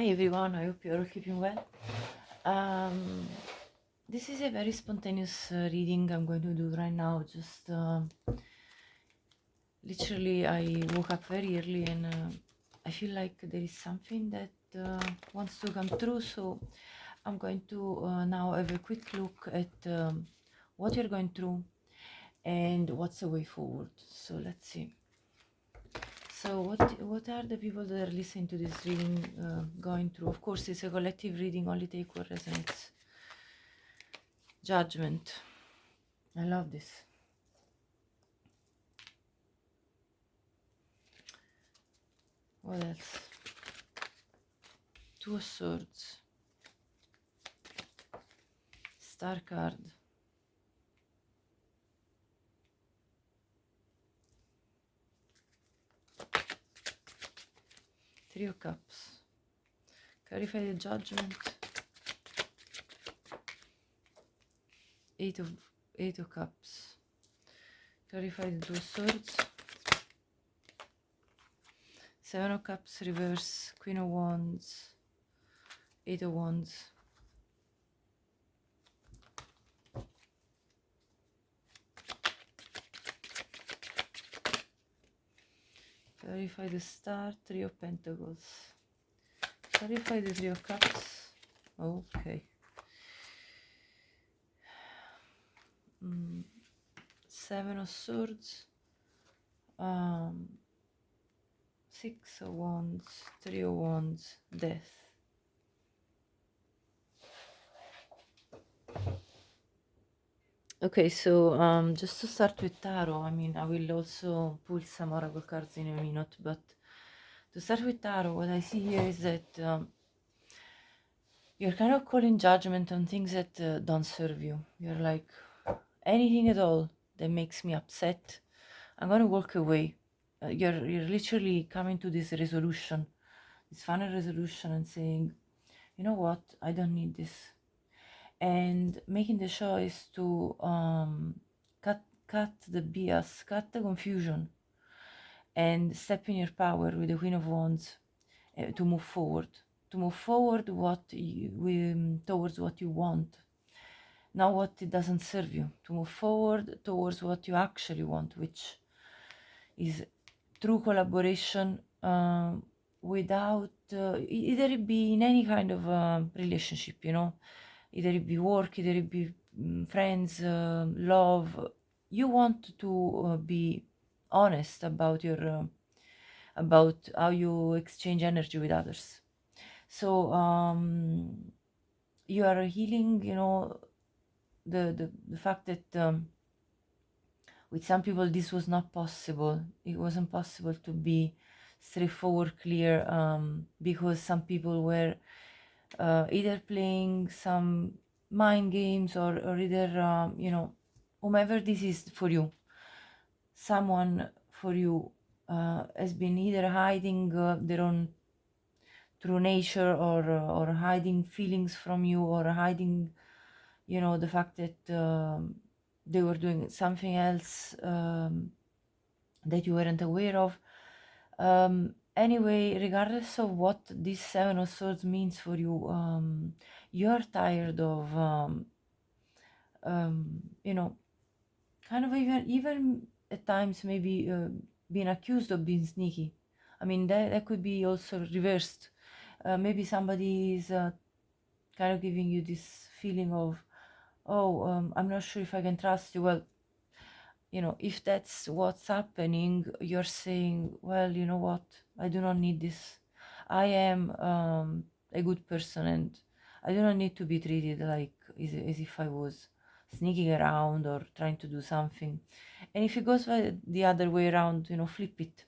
Hi everyone, I hope you're all keeping well. Um, this is a very spontaneous reading I'm going to do right now. Just literally, I woke up very early and I feel like there is something that wants to come through. So I'm going to now have a quick look at what you're going through and what's the way forward. So let's see. So what are the people that are listening to this reading going through? Of course, it's a collective reading. Only take what resonates. Judgment. I love this. What else? Two of Swords. Star card. Three of Cups. Clarify the Judgment. Eight of Cups. Clarify the Two of Swords. Seven of Cups reverse. Queen of Wands. Eight of Wands. Clarify the Star. Three of Pentacles. Clarify the Three of Cups. Okay. Seven of Swords. Six of Wands. Three of Wands. Death. Okay, so just to start with tarot, I mean, I will also pull some oracle cards in a minute, but to start with tarot, what I see here is that you're kind of calling judgment on things that don't serve you. You're like, anything at all that makes me upset, I'm gonna walk away. You're literally coming to this resolution, this final resolution, and saying, you know what, I don't need this, and making the choice to cut the BS, cut the confusion, and step in your power with the Queen of Wands to move forward. To move forward towards what you want, not what it doesn't serve you. To move forward towards what you actually want, which is true collaboration without either it be in any kind of relationship, you know, either it be work, either it be friends, love. You want to be honest about your about how you exchange energy with others. So you are healing, you know, the fact that with some people this was not possible. It wasn't possible to be straightforward, clear, because some people were either playing some mind games or either you know, whomever this is for you, someone for you has been either hiding their own true nature, or hiding feelings from you, or hiding, you know, the fact that they were doing something else that you weren't aware of. Anyway, regardless of what this Seven of Swords means for you, you're tired of you know, kind of even at times maybe being accused of being sneaky. I mean, that could be also reversed. Maybe somebody is kind of giving you this feeling of, oh, I'm not sure if I can trust you. Well, you know, if that's what's happening, you're saying, well, you know what, I do not need this. I am a good person, and I do not need to be treated like as if I was sneaking around or trying to do something. And if it goes the other way around, you know, flip it.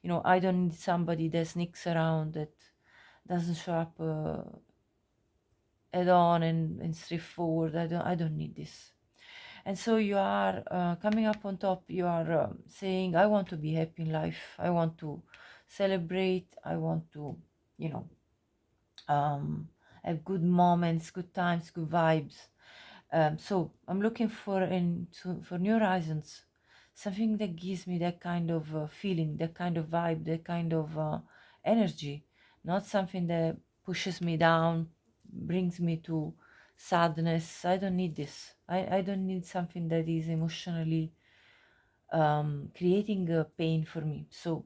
You know, I don't need somebody that sneaks around, that doesn't show up head on and straightforward. I don't need this. And so you are coming up on top. You are saying, I want to be happy in life. I want to celebrate. I want to, you know, have good moments, good times, good vibes. So I'm looking for new horizons, something that gives me that kind of feeling, that kind of vibe, that kind of energy, not something that pushes me down, brings me to sadness. I don't need this. I don't need something that is emotionally creating pain for me. So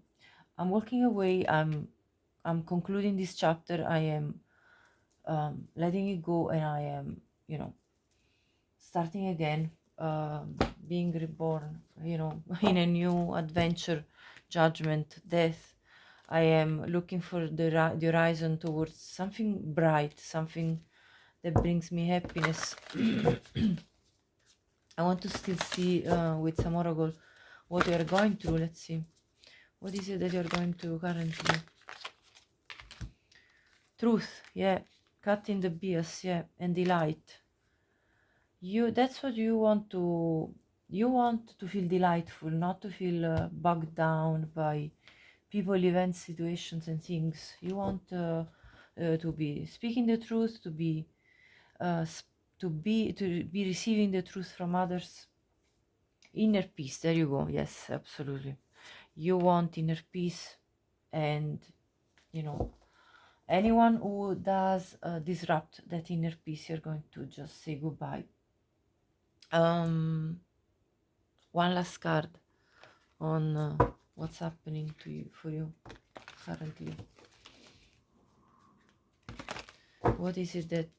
I'm walking away. I'm concluding this chapter. I am letting it go, and I am, starting again, being reborn, in a new adventure, judgment, death. I am looking for the horizon towards something bright, something that brings me happiness. I want to still see with some oracle what you are going through. Let's see. What is it that you're going through currently? Truth, yeah. Cutting the BS, yeah. And delight. That's what you want to feel delightful, not to feel bogged down by people, events, situations, and things. You want to be speaking the truth, to be receiving the truth from others. Inner peace, there you go. Yes, absolutely. You want inner peace, and anyone who does disrupt that inner peace, you're going to just say goodbye. One last card on what's happening to you, for you currently. What is it that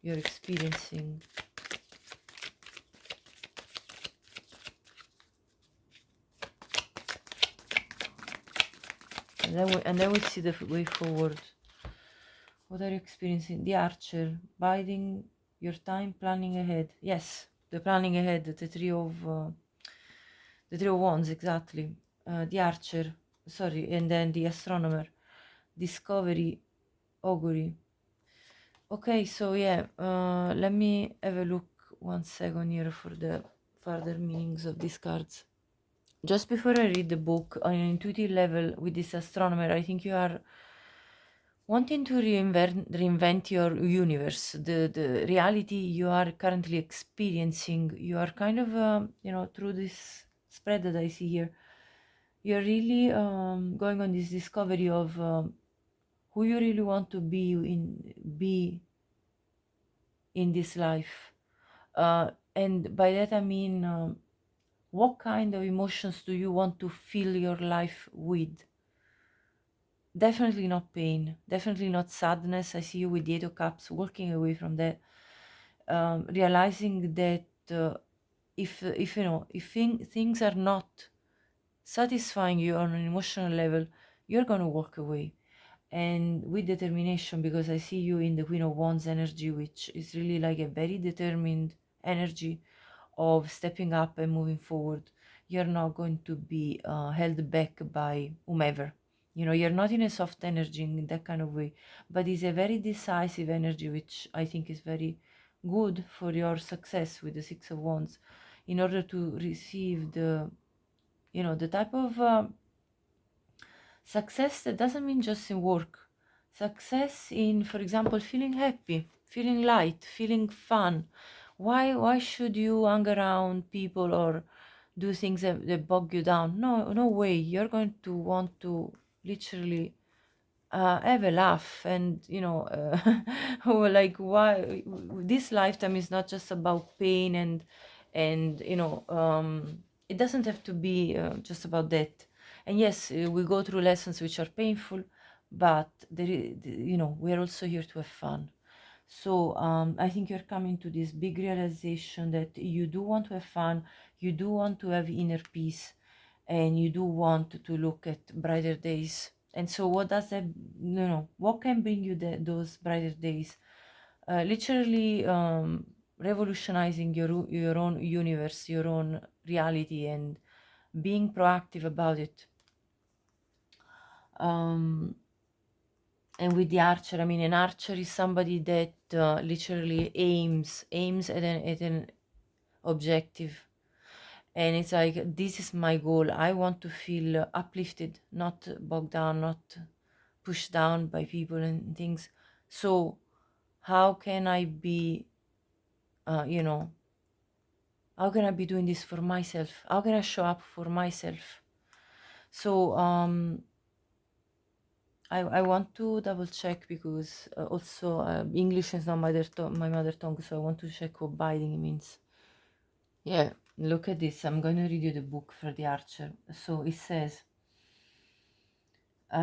you're experiencing? And then we see the way forward. What are you experiencing? The Archer, biding your time, planning ahead. Yes, the planning ahead, the three of wands, exactly. The Archer, sorry, and then the Astronomer, discovery, augury. Okay, so yeah, let me have a look 1 second here for the further meanings of these cards. Just before I read the book, on an intuitive level with this astronomer, I think you are wanting to reinvent your universe, the reality you are currently experiencing. You are kind of, through this spread that I see here, you're really going on this discovery of who you really want to be in this life. And by that I mean, what kind of emotions do you want to fill your life with? Definitely not pain, definitely not sadness. I see you with the Eight of Cups, walking away from that, realizing that if things are not satisfying you on an emotional level, you're going to walk away, and with determination, because I see you in the Queen of Wands energy, which is really like a very determined energy of stepping up and moving forward. You're not going to be held back by whomever. You're not in a soft energy in that kind of way, but it's a very decisive energy, which I think is very good for your success with the Six of Wands, in order to receive the type of success that doesn't mean just in work. Success in, for example, feeling happy, feeling light, feeling fun. Why should you hang around people or do things that bog you down? No way. You're going to want to literally have a laugh, and or like, why this lifetime is not just about pain, and it doesn't have to be just about that. And yes, we go through lessons which are painful, but we are also here to have fun. So I think you're coming to this big realization that you do want to have fun, you do want to have inner peace, and you do want to look at brighter days. And so what does that, what can bring you those brighter days? Literally revolutionizing your own universe, your own reality, and being proactive about it. And with the Archer, I mean, an archer is somebody that literally aims at an objective, and it's like, this is my goal. I want to feel uplifted, not bogged down, not pushed down by people and things. So how can I be how can I be doing this for myself? How can I show up for myself? So I want to double check because also English is not my mother tongue, so I want to check what biding means. Yeah, look at this. I'm going to read you the book for the archer. So it says, the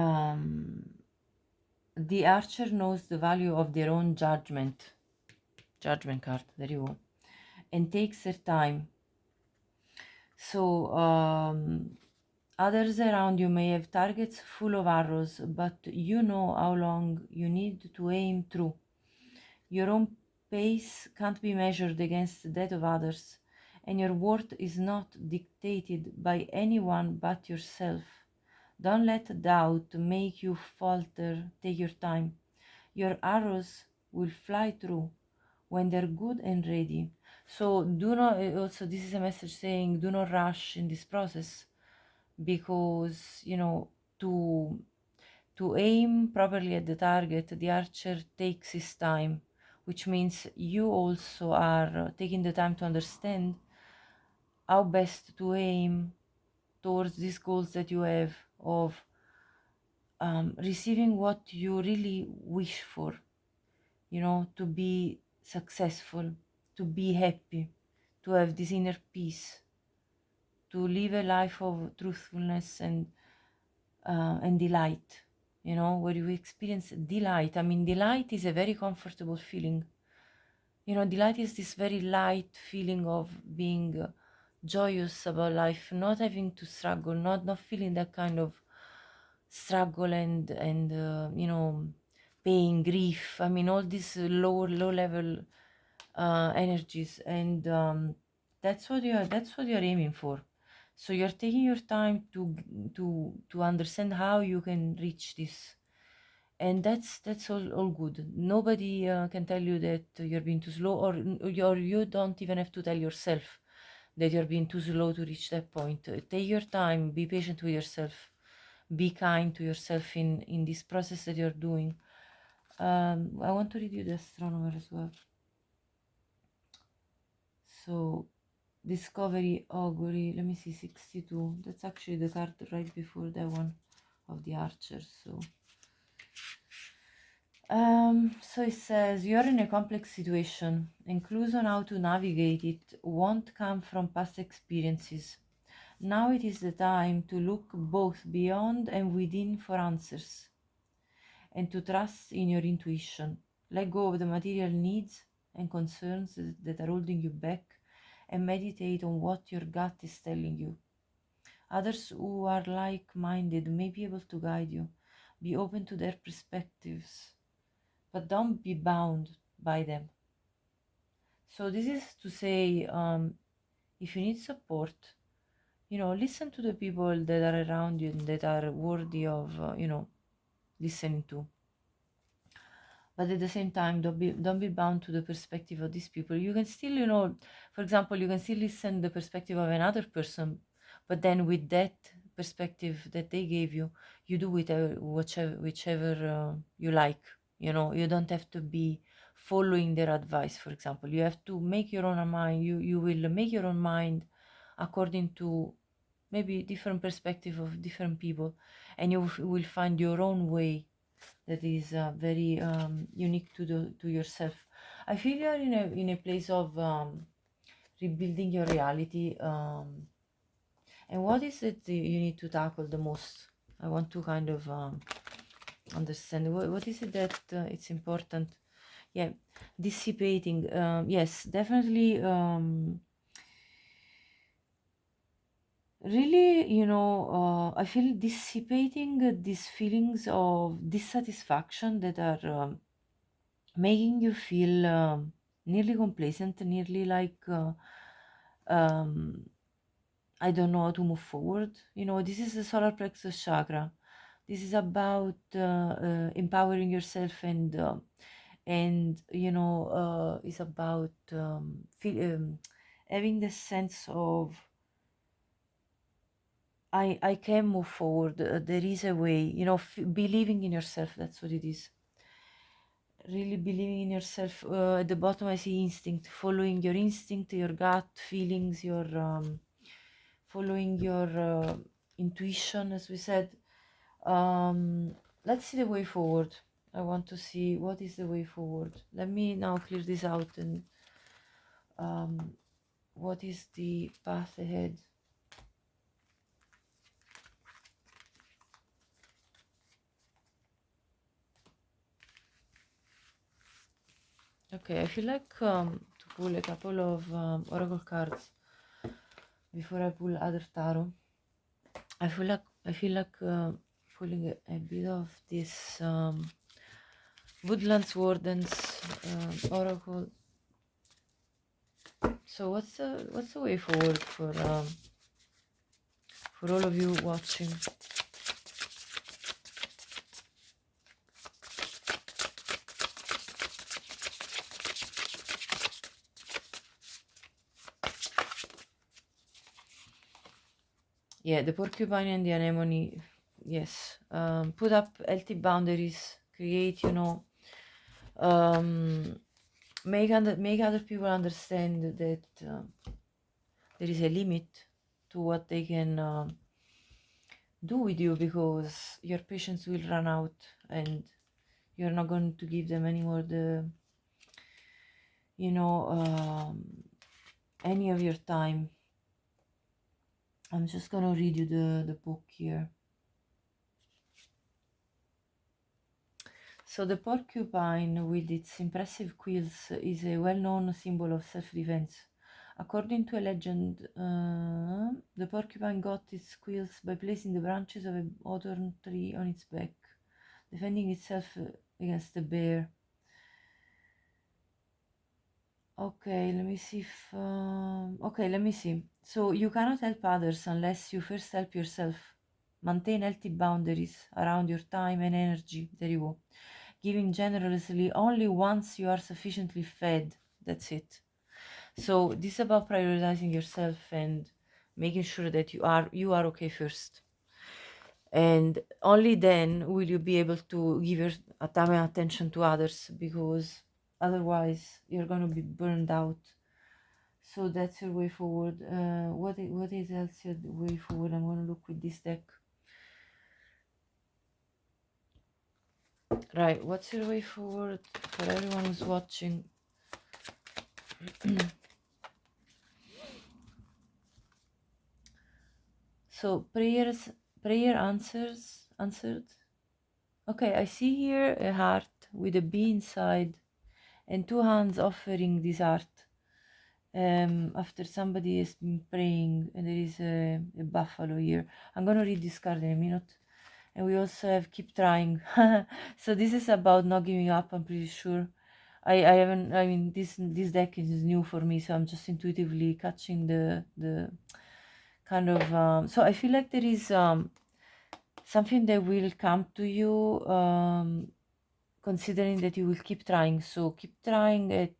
archer knows the value of their own judgment. Judgment card, there you go. And takes their time. So others around you may have targets full of arrows, but you know how long you need to aim through. Your own pace can't be measured against that of others, and your worth is not dictated by anyone but yourself. Don't let doubt make you falter. Take your time. Your arrows will fly through when they're good and ready. So do not, also this is a message saying do not rush in this process, because to aim properly at the target, the archer takes his time, which means you also are taking the time to understand how best to aim towards these goals that you have of receiving what you really wish for, to be successful, to be happy, to have this inner peace, to live a life of truthfulness and delight, where you experience delight. I mean, delight is a very comfortable feeling. Delight is this very light feeling of being joyous about life, not having to struggle, not feeling that kind of struggle and pain, grief. I mean, all these low level energies, and that's what you're aiming for. So you're taking your time to understand how you can reach this, and that's all good. Nobody can tell you that you're being too slow, or you don't even have to tell yourself that you're being too slow to reach that point. Take your time, be patient with yourself, be kind to yourself in this process that you're doing. I want to read you the astronomer as well. So discovery, augury, let me see, 62. That's actually the card right before that one of the archer. So it says you're in a complex situation, and clues on how to navigate it won't come from past experiences. Now it is the time to look both beyond and within for answers, and to trust in your intuition. Let go of the material needs and concerns that are holding you back, and meditate on what your gut is telling you. Others who are like-minded may be able to guide you. Be open to their perspectives, but don't be bound by them. So this is to say, if you need support, listen to the people that are around you and that are worthy of, listening to. But at the same time, don't be bound to the perspective of these people. You can still, for example, you can still listen the perspective of another person, but then with that perspective that they gave you, you do it whichever you like. You don't have to be following their advice. For example, you have to make your own mind. You will make your own mind according to maybe different perspective of different people, and you will find your own way that is very unique to yourself. I feel you're in a place of rebuilding your reality. And what is it that you need to tackle the most? I want to kind of understand what is it that it's important. Yeah, dissipating. Yes, definitely. Really, I feel dissipating these feelings of dissatisfaction that are making you feel nearly complacent, nearly like um, I don't know how to move forward. This is the solar plexus chakra. This is about empowering yourself, and it's about having the sense of I can move forward. There is a way. Believing in yourself. That's what it is. Really believing in yourself. At the bottom I see instinct, following your instinct, your gut feelings, your following your intuition, as we said. let's see the way forward. I want to see what is the way forward. Let me now clear this out and what is the path ahead. Okay, I feel like to pull a couple of oracle cards before I pull other tarot. I feel like pulling a bit of this Woodlands Wardens oracle. So what's the way forward for all of you watching? Yeah, the porcupine and the anemone. Yes, put up healthy boundaries. Create, make other people understand that there is a limit to what they can do with you, because your patience will run out and you're not going to give them anymore the any of your time. I'm just gonna read you the book here. So the porcupine with its impressive quills is a well-known symbol of self-defense. According to a legend, the porcupine got its quills by placing the branches of a hawthorn tree on its back, defending itself against the bear. Okay, let me see if... okay, let me see. So you cannot help others unless you first help yourself. Maintain healthy boundaries around your time and energy. There you go. Giving generously only once you are sufficiently fed. That's it. So this is about prioritizing yourself and making sure that you are okay first. And only then will you be able to give your time and attention to others, because otherwise you're going to be burned out. So that's your way forward. What is else your way forward? I'm going to look with this deck. Right, what's your way forward for everyone who's watching? So prayer answered. Okay, I see here a heart with a bee inside and two hands offering this heart. After somebody has been praying, and there is a buffalo here. I'm gonna read this card in a minute. And we also have keep trying. So this is about not giving up, I'm pretty sure. I haven't, I mean, this deck is new for me, so I'm just intuitively catching the kind of so I feel like there is something that will come to you, considering that you will keep trying. So keep trying at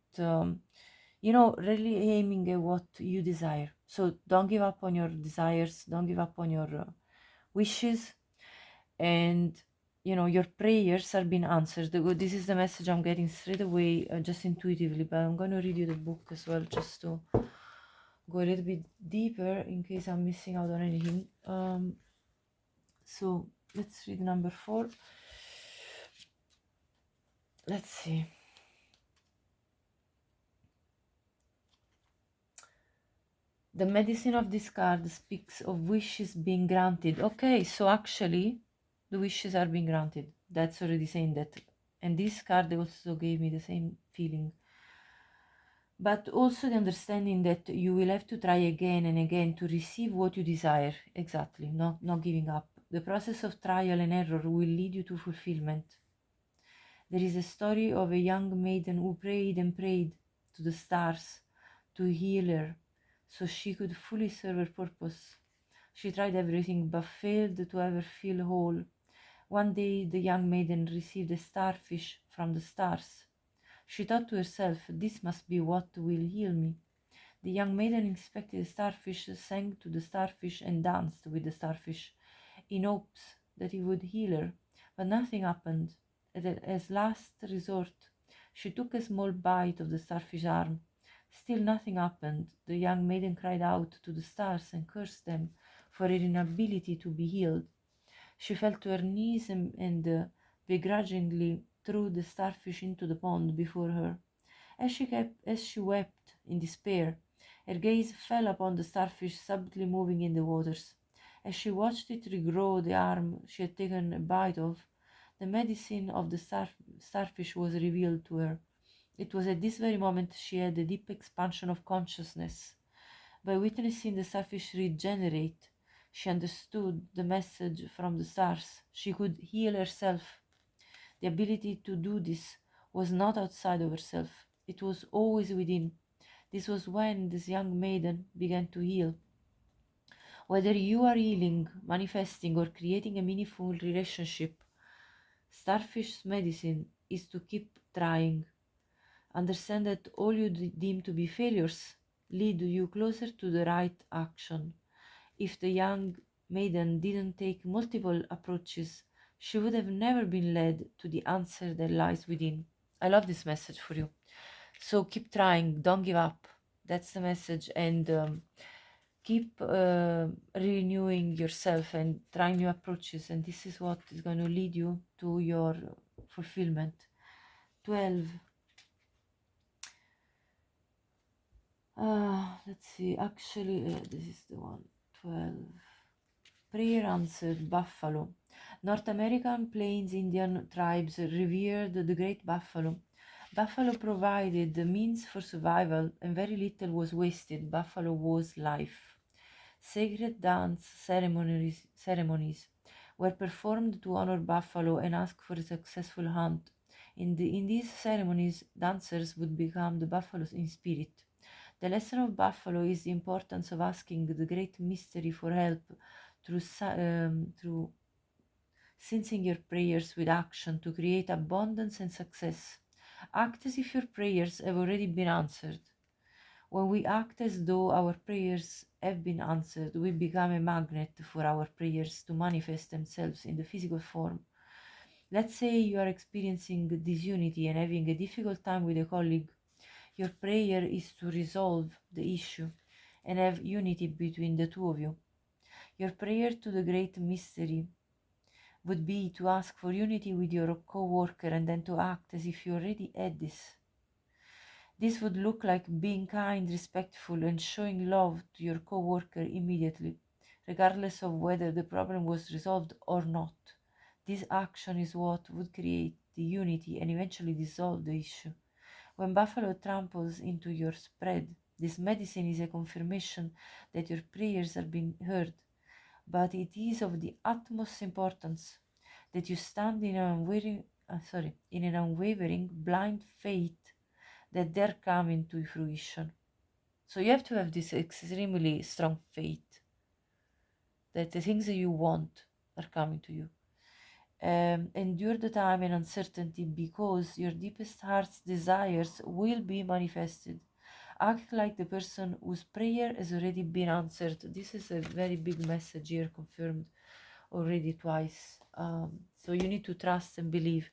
really aiming at what you desire. So don't give up on your desires, don't give up on your wishes, and your prayers are being answered. This is the message I'm getting straight away, just intuitively, but I'm going to read you the book as well, just to go a little bit deeper in case I'm missing out on anything. So let's read number 4. Let's see. The medicine of this card speaks of wishes being granted. Okay, so actually the wishes are being granted. That's already saying that. And this card also gave me the same feeling. But also the understanding that you will have to try again and again to receive what you desire. Exactly, not giving up. The process of trial and error will lead you to fulfillment. There is a story of a young maiden who prayed and prayed to the stars to heal her so she could fully serve her purpose. She tried everything but failed to ever feel whole. One day the young maiden received a starfish from the stars. She thought to herself, "This must be what will heal me." The young maiden inspected the starfish, sang to the starfish, and danced with the starfish in hopes that he would heal her, but nothing happened. As last resort, she took a small bite of the starfish arm. Still nothing happened. The young maiden cried out to the stars and cursed them for her inability to be healed. She fell to her knees and begrudgingly threw the starfish into the pond before her. As she wept in despair, her gaze fell upon the starfish subtly moving in the waters. As she watched it regrow the arm she had taken a bite of, the medicine of the starfish was revealed to her. It was at this very moment she had a deep expansion of consciousness. By witnessing the starfish regenerate, she understood the message from the stars. She could heal herself. The ability to do this was not outside of herself, it was always within. This was when this young maiden began to heal. Whether you are healing, manifesting, or creating a meaningful relationship, starfish's medicine is to keep trying. Understand that all you deem to be failures lead you closer to the right action. If the young maiden didn't take multiple approaches, she would have never been led to the answer that lies within. I love this message for you. So keep trying, don't give up. That's the message. And keep renewing yourself and trying new approaches. And this is what is going to lead you to your fulfillment. 12. Let's see. Actually, this is the one. 12. Prayer answered. Buffalo. North American Plains Indian tribes revered the great buffalo. Buffalo provided the means for survival, and very little was wasted. Buffalo was life. Sacred dance ceremonies were performed to honor buffalo and ask for a successful hunt. In these ceremonies, dancers would become the buffaloes in spirit. The lesson of buffalo is the importance of asking the great mystery for help through sensing your prayers with action to create abundance and success. Act as if your prayers have already been answered. When we act as though our prayers have been answered, we become a magnet for our prayers to manifest themselves in the physical form. Let's say you are experiencing disunity and having a difficult time with a colleague. Your prayer is to resolve the issue and have unity between the two of you. Your prayer to the great mystery would be to ask for unity with your co-worker and then to act as if you already had this. This would look like being kind, respectful, and showing love to your co-worker immediately, regardless of whether the problem was resolved or not. This action is what would create the unity and eventually dissolve the issue. When buffalo tramples into your spread, this medicine is a confirmation that your prayers are being heard, but it is of the utmost importance that you stand in an unwavering blind faith that they're coming to fruition. So you have to have this extremely strong faith that the things that you want are coming to you. Endure the time and uncertainty because your deepest heart's desires will be manifested. Act like the person whose prayer has already been answered. This is a very big message here, confirmed already twice. So you need to trust and believe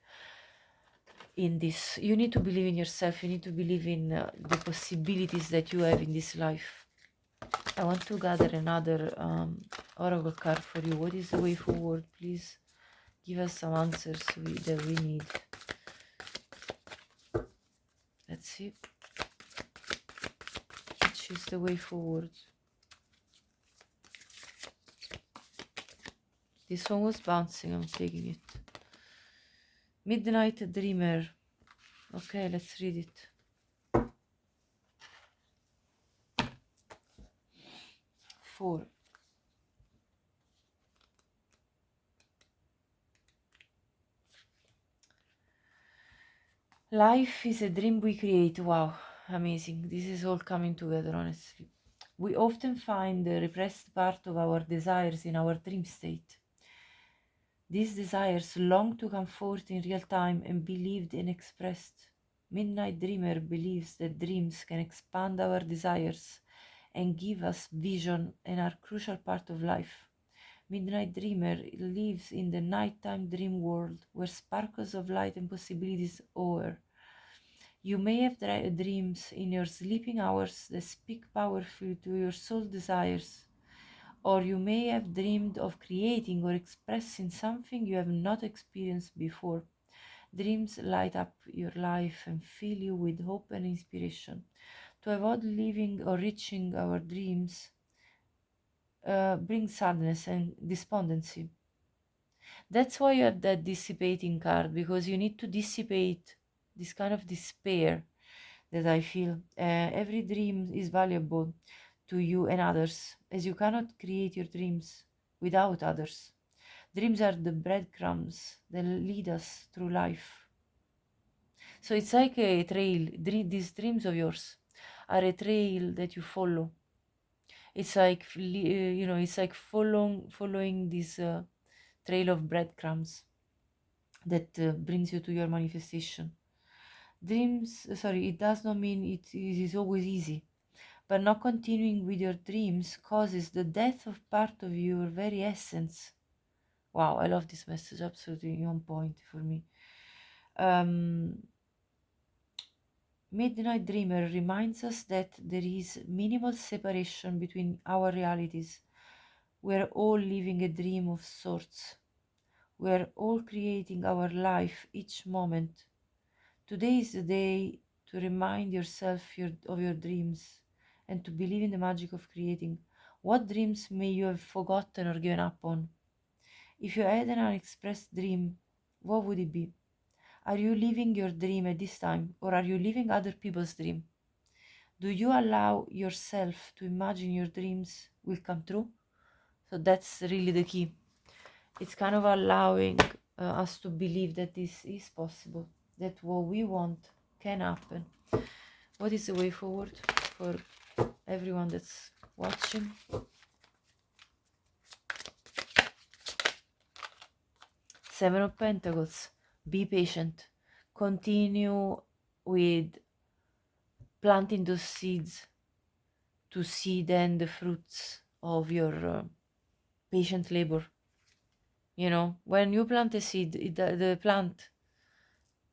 in this. You need to believe in yourself. You need to believe in the possibilities that you have in this life. I want to gather another oracle card for you. What is the way forward? Please give us some answers that we need. Let's see. Which is the way forward? This one was bouncing. I'm taking it. Midnight Dreamer. Okay, let's read it. 4. Life is a dream we create. Wow, amazing. This is all coming together, honestly. We often find the repressed part of our desires in our dream state. These desires long to come forth in real time and be lived and expressed. Midnight Dreamer believes that dreams can expand our desires and give us vision and are a crucial part of life. Midnight Dreamer lives in the nighttime dream world where sparkles of light and possibilities hover. You may have dreams in your sleeping hours that speak powerfully to your soul desires. Or you may have dreamed of creating or expressing something you have not experienced before. Dreams light up your life and fill you with hope and inspiration. To avoid living or reaching our dreams brings sadness and despondency. That's why you have that dissipating card, because you need to dissipate this kind of despair that I feel. Every dream is valuable to you and others, as you cannot create your dreams without others. Dreams are the breadcrumbs that lead us through life. So it's like a trail. These dreams of yours are a trail that you follow. It's like it's like following this trail of breadcrumbs that brings you to your manifestation. It does not mean it is always easy, but not continuing with your dreams causes the death of part of your very essence. Wow, I love this message, absolutely on point for me. Midnight Dreamer reminds us that there is minimal separation between our realities. We're all living a dream of sorts. We're all creating our life each moment. Today is the day to remind yourself of your dreams and to believe in the magic of creating. What dreams may you have forgotten or given up on? If you had an unexpressed dream, what would it be? Are you living your dream at this time, or are you living other people's dream? Do you allow yourself to imagine your dreams will come true? So that's really the key. It's kind of allowing us to believe that this is possible, that what we want can happen. What is the way forward for everyone that's watching? Seven of Pentacles. Be patient. Continue with planting those seeds to see then the fruits of your patient labor. You know, when you plant a seed, the plant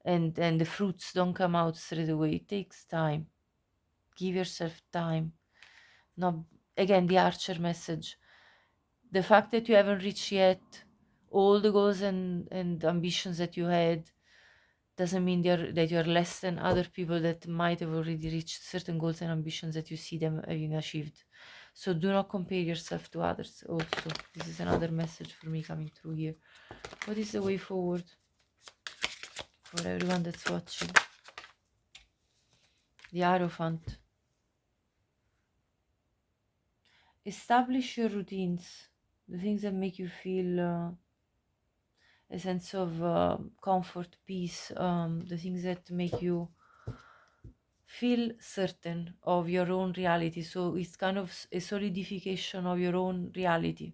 and the fruits don't come out straight away. It takes time. Give yourself time. Not again the Archer message. The fact that you haven't reached yet all the goals and ambitions that you had doesn't mean that you're less than other people that might have already reached certain goals and ambitions that you see them having achieved. So do not compare yourself to others also. This is another message for me coming through here. What is the way forward for everyone that's watching? The Hierophant. Establish your routines, the things that make you feel a sense of comfort, peace, the things that make you feel certain of your own reality. So it's kind of a solidification of your own reality.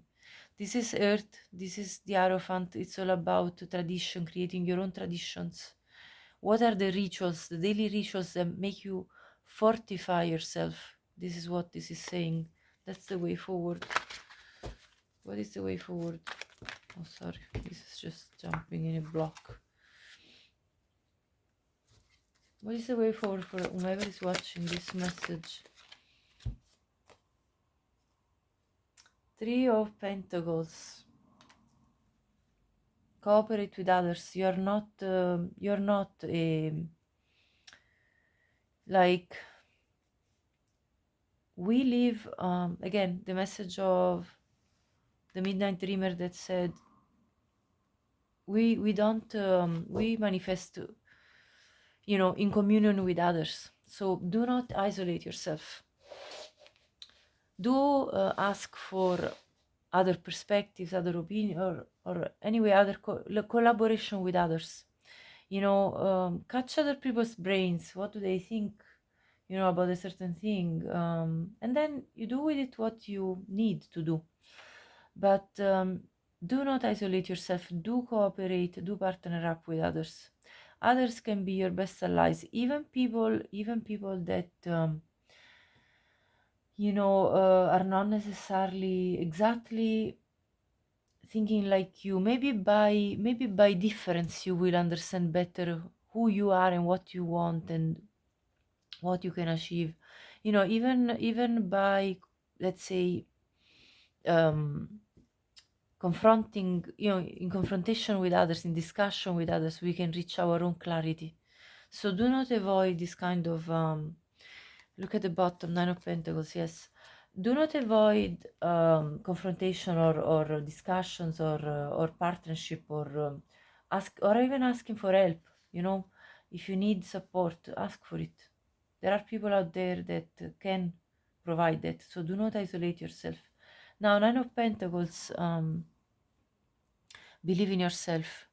This is Earth, this is the Hierophant. It's all about tradition, creating your own traditions. What are the rituals, the daily rituals that make you fortify yourself? This is what this is saying. That's the way forward. What is the way forward? Oh, sorry, this is just jumping in a block. What is the way forward for whomever is watching this message? Three of Pentacles. Cooperate with others. You're not a, like, we live, again, the message of the Midnight Dreamer that said, we don't, we manifest, in communion with others. So do not isolate yourself. Do ask for other perspectives, other opinion, or anyway, other collaboration with others. Catch other people's brains. What do they think, about a certain thing? And then you do with it what you need to do. But do not isolate yourself. Do cooperate. Do partner up with others. Others can be your best allies. Even people that are not necessarily exactly thinking like you. Maybe by difference you will understand better who you are and what you want and what you can achieve. Even by, let's say, um, confronting, in confrontation with others, in discussion with others, we can reach our own clarity. So do not avoid this kind of, look at the bottom, Nine of Pentacles, yes. Do not avoid confrontation or discussions or partnership or ask, or even asking for help. If you need support, ask for it. There are people out there that can provide that, so do not isolate yourself. Now, Nine of Pentacles, believe in yourself.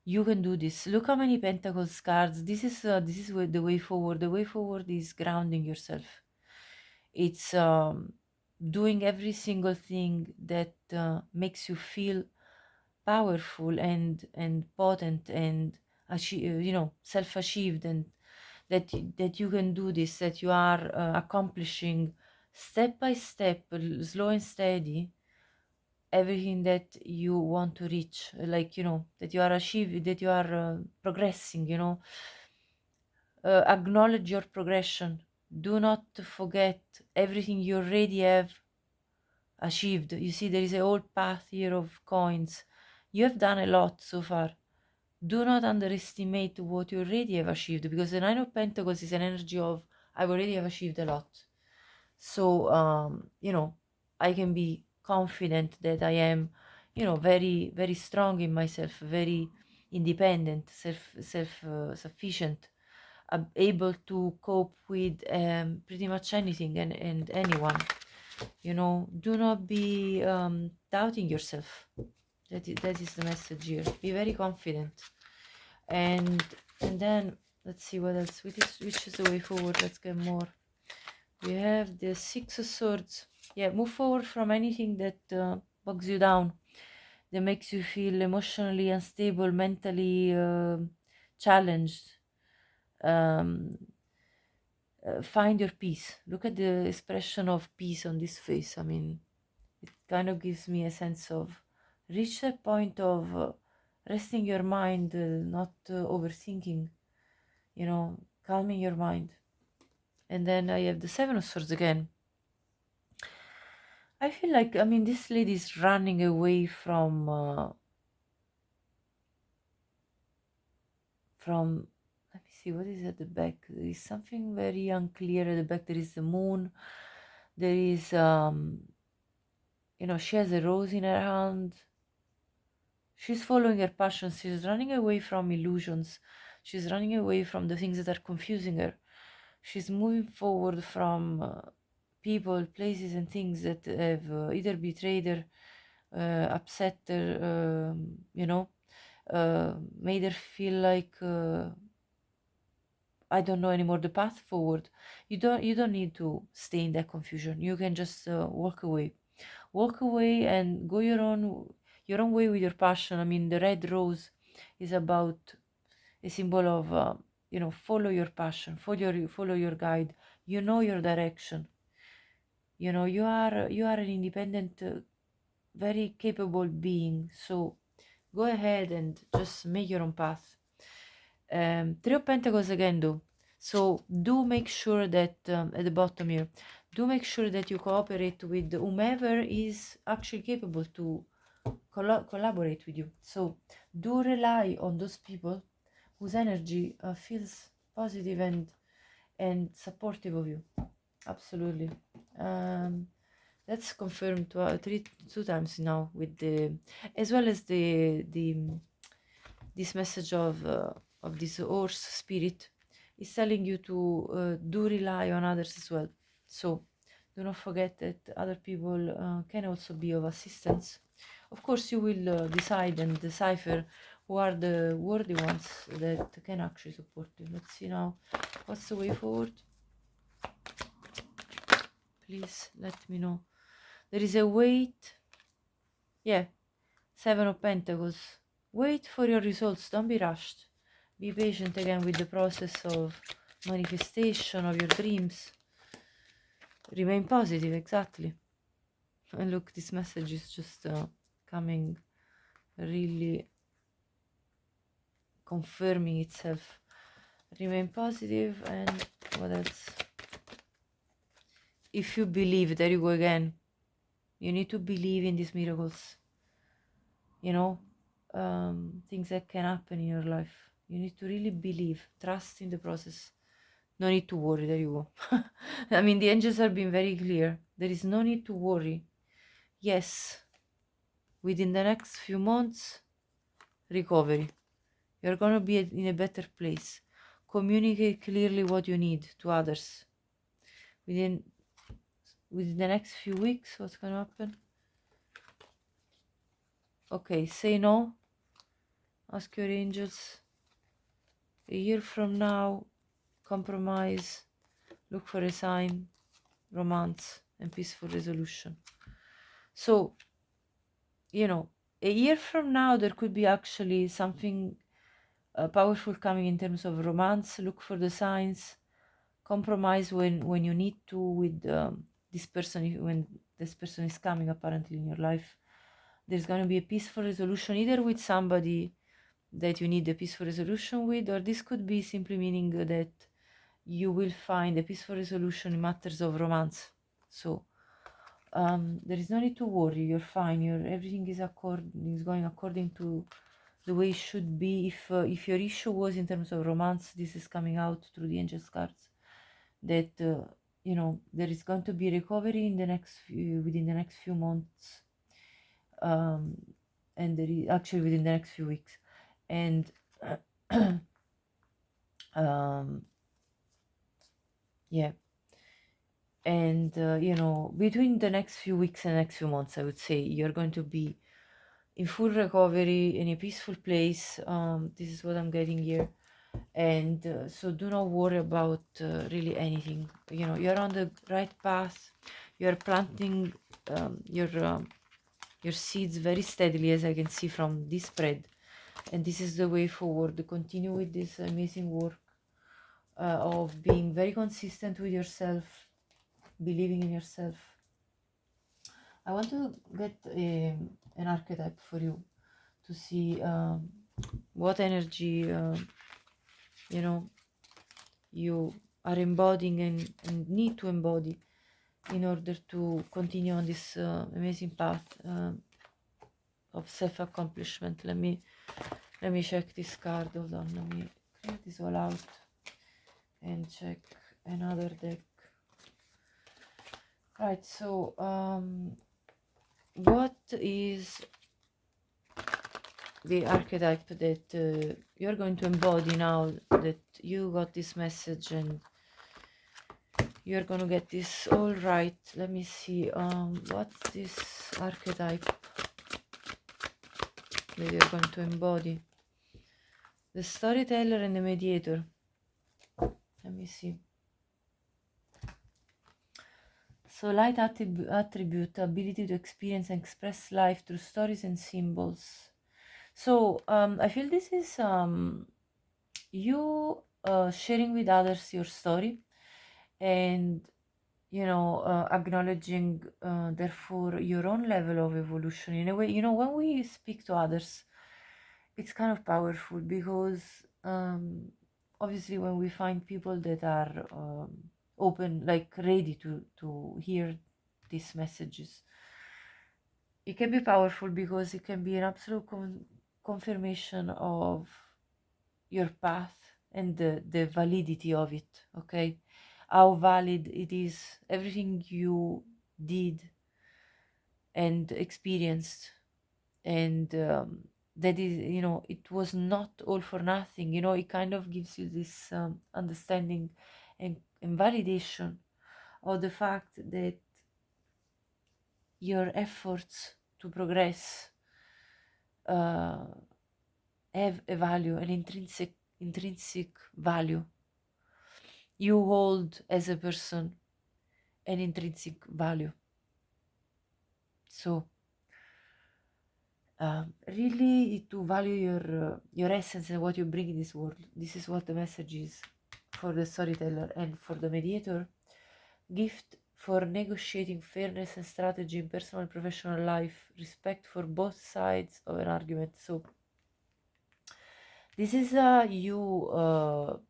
You can do this. Look how many Pentacles cards. This is the way forward. The way forward is grounding yourself. It's doing every single thing that makes you feel powerful and potent and self-achieved, and that you can do this, that you are accomplishing step by step, slow and steady, everything that you want to reach, like that you are achieving, that you are progressing. Acknowledge your progression. Do not forget everything you already have achieved. You see, there is a whole path here of coins. You have done a lot so far. Do not underestimate what you already have achieved, because the Nine of Pentacles is an energy of I've already have achieved a lot. So I can be confident that I am, very, very strong in myself, very independent, sufficient, able to cope with pretty much anything and anyone. Do not be doubting yourself. That is the message here. Be very confident. And then let's see what else, which is the way forward. Let's get more. We have the Six of Swords. Yeah, move forward from anything that bogs you down, that makes you feel emotionally unstable, mentally challenged. um, find your peace. Look at the expression of peace on this face. I mean, it kind of gives me a sense of reach that point of resting your mind, not overthinking, calming your mind. And then I have the Seven of Swords again. I feel like, this lady is running away from let me see, what is at the back? There is something very unclear at the back. There is the moon. There is she has a rose in her hand. She's following her passion. She's running away from illusions. She's running away from the things that are confusing her. She's moving forward from people, places, and things that have either betrayed her, upset her, made her feel like I don't know anymore the path forward. You don't need to stay in that confusion. You can just walk away. Walk away and go your own way with your passion. The red rose is about a symbol of follow your passion, follow your guide. You know your direction. You are an independent, very capable being. So go ahead and just make your own path. Three of Pentacles again, though. So do make sure that at the bottom here, do make sure that you cooperate with whomever is actually capable to collaborate with you. So do rely on those people whose energy feels positive and supportive of you. Absolutely. That's confirmed two times now with the, as well as the this message of this horse spirit is telling you to do rely on others as well. So do not forget that other people can also be of assistance. Of course, you will decide and decipher who are the worthy ones that can actually support you. Let's see now, what's the way forward? Please let me know. There is a wait. Yeah, Seven of Pentacles. Wait for your results. Don't be rushed. Be patient again with the process of manifestation of your dreams. Remain positive, exactly. And look, this message is just coming, really confirming itself. Remain positive, and what else? If you believe, there you go again. You need to believe in these miracles, you know, things that can happen in your life. You need to really believe, trust in the process. No need to worry. There you go. I mean, the angels are being very clear. There is no need to worry. Yes, within the next few months, recovery. You're going to be in a better place. Communicate clearly what you need to others. Within the next few weeks, what's going to happen? Okay, say no. Ask your angels. A year from now, compromise. Look for a sign, romance, and peaceful resolution. So, you know, a year from now, there could be actually something powerful coming in terms of romance. Look for the signs. Compromise when you need to with this person, when this person is coming apparently in your life. There's going to be a peaceful resolution, either with somebody that you need a peaceful resolution with, or this could be simply meaning that you will find a peaceful resolution in matters of romance. So there is no need to worry. You're fine. Everything is going according to the way it should be. If your issue was in terms of romance, this is coming out through the angels cards. That you know, there is going to be recovery in the within the next few months, and there is actually within the next few weeks, and yeah, and you know, between the next few weeks and next few months, I would say you're going to be in full recovery, in a peaceful place. This is what I'm getting here. And so do not worry about really anything. You know, you're on the right path. You're planting your seeds very steadily, as I can see from this spread, and this is the way forward. Continue with this amazing work of being very consistent with yourself, believing in yourself. I want to get an archetype for you to see what energy you know, you are embodying and need to embody in order to continue on this amazing path of self-accomplishment. Let me check this card. Hold on, let me clear this all out and check another deck. Right, so what is the archetype that you're going to embody now that you got this message and you're gonna get this all right? Let me see, what's this archetype that you're going to embody? The storyteller and the mediator. Let me see. So light attribute, ability to experience and express life through stories and symbols. So I feel this is you sharing with others your story, and you know, acknowledging therefore your own level of evolution in a way. You know, when we speak to others, it's kind of powerful because obviously when we find people that are open, like ready to hear these messages, it can be powerful because it can be an absolute confirmation of your path and the validity of it. Okay, how valid it is, everything you did and experienced, and that is, you know, it was not all for nothing. You know, it kind of gives you this understanding and validation of the fact that your efforts to progress have a value, an intrinsic value. You hold as a person an intrinsic value. So really to value your essence and what you bring in this world. This is what the message is for the storyteller. And for the mediator, gift for negotiating fairness and strategy in personal and professional life, respect for both sides of an argument. So this is you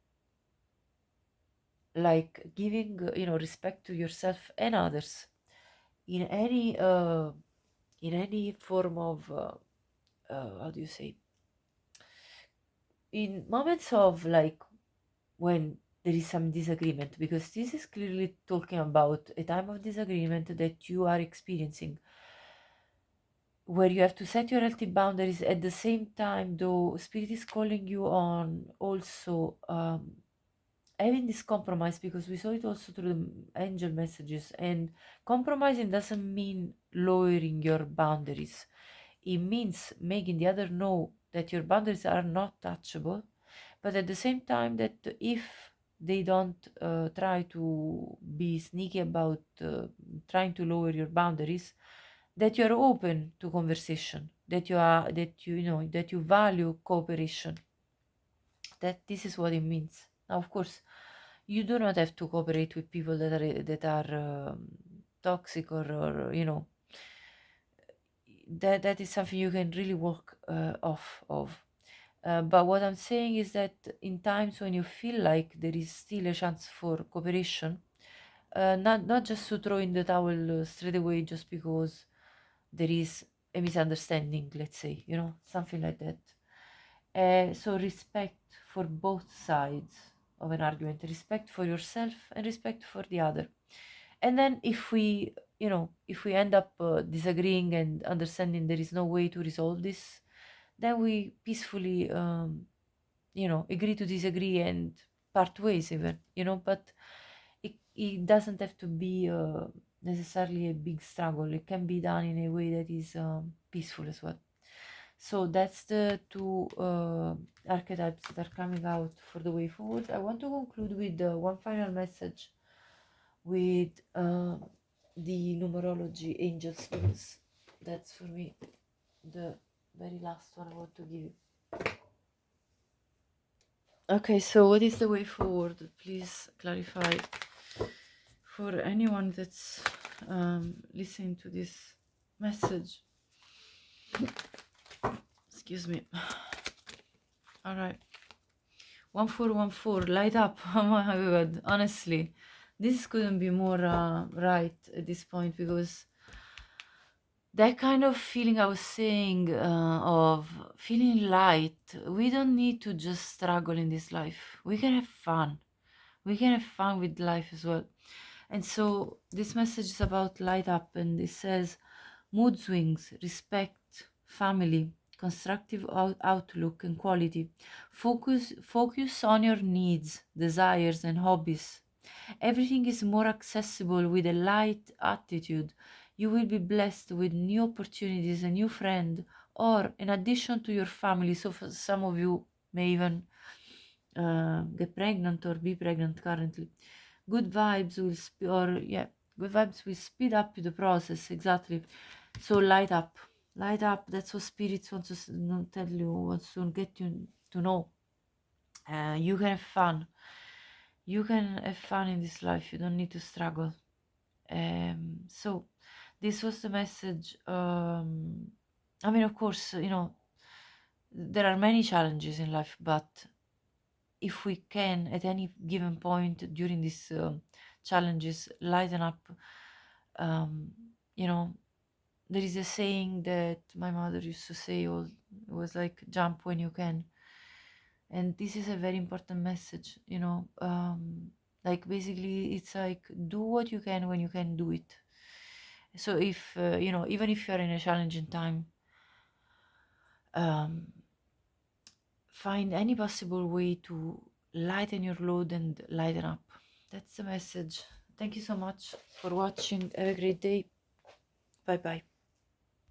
like giving you know, respect to yourself and others, in any form of how do you say, in moments of like when there is some disagreement, because this is clearly talking about a time of disagreement that you are experiencing, where you have to set your healthy boundaries. At the same time, though, spirit is calling you on also having this compromise, because we saw it also through the angel messages. And compromising doesn't mean lowering your boundaries, it means making the other know that your boundaries are not touchable, but at the same time that if they don't try to be sneaky about trying to lower your boundaries, that you are open to conversation, that you know that you value cooperation. That this is what it means. Now, of course, you do not have to cooperate with people that are toxic, or you know, that is something you can really work off of. But what I'm saying is that in times when you feel like there is still a chance for cooperation, not just to throw in the towel straight away just because there is a misunderstanding, let's say, you know, something like that. So respect for both sides of an argument, respect for yourself and respect for the other. And then if we, you know, if we end up disagreeing and understanding there is no way to resolve this, then we peacefully you know, agree to disagree and part ways even, you know. But it doesn't have to be necessarily a big struggle. It can be done in a way that is peaceful as well. So that's the two archetypes that are coming out for the way forward. I want to conclude with one final message with the numerology angel skills. That's for me the very last one I want to give you. Okay, so what is the way forward? Please clarify for anyone that's listening to this message. Excuse me. All right. 1414, light up. Oh my god, honestly, this couldn't be more right at this point, because that kind of feeling I was saying of feeling light, we don't need to just struggle in this life. We can have fun. We can have fun with life as well. And so this message is about light up, and it says mood swings, respect, family, constructive outlook and quality. Focus on your needs, desires and hobbies. Everything is more accessible with a light attitude. You will be blessed with new opportunities, a new friend, or in addition to your family. So for some of you may even get pregnant or be pregnant currently. Good vibes good vibes will speed up the process. Exactly. So light up, light up. That's what spirits want to tell you, wants to get you to know. You can have fun. You can have fun in this life. You don't need to struggle. So this was the message. I mean, of course, you know, there are many challenges in life, but if we can at any given point during these challenges lighten up, um, you know, there is a saying that my mother used to say, all it was like, jump when you can. And this is a very important message, you know. Like basically it's like, do what you can when you can do it. So if you know, even if you are in a challenging time, um, find any possible way to lighten your load and lighten up. That's the message. Thank you so much for watching. Have a great day. Bye bye.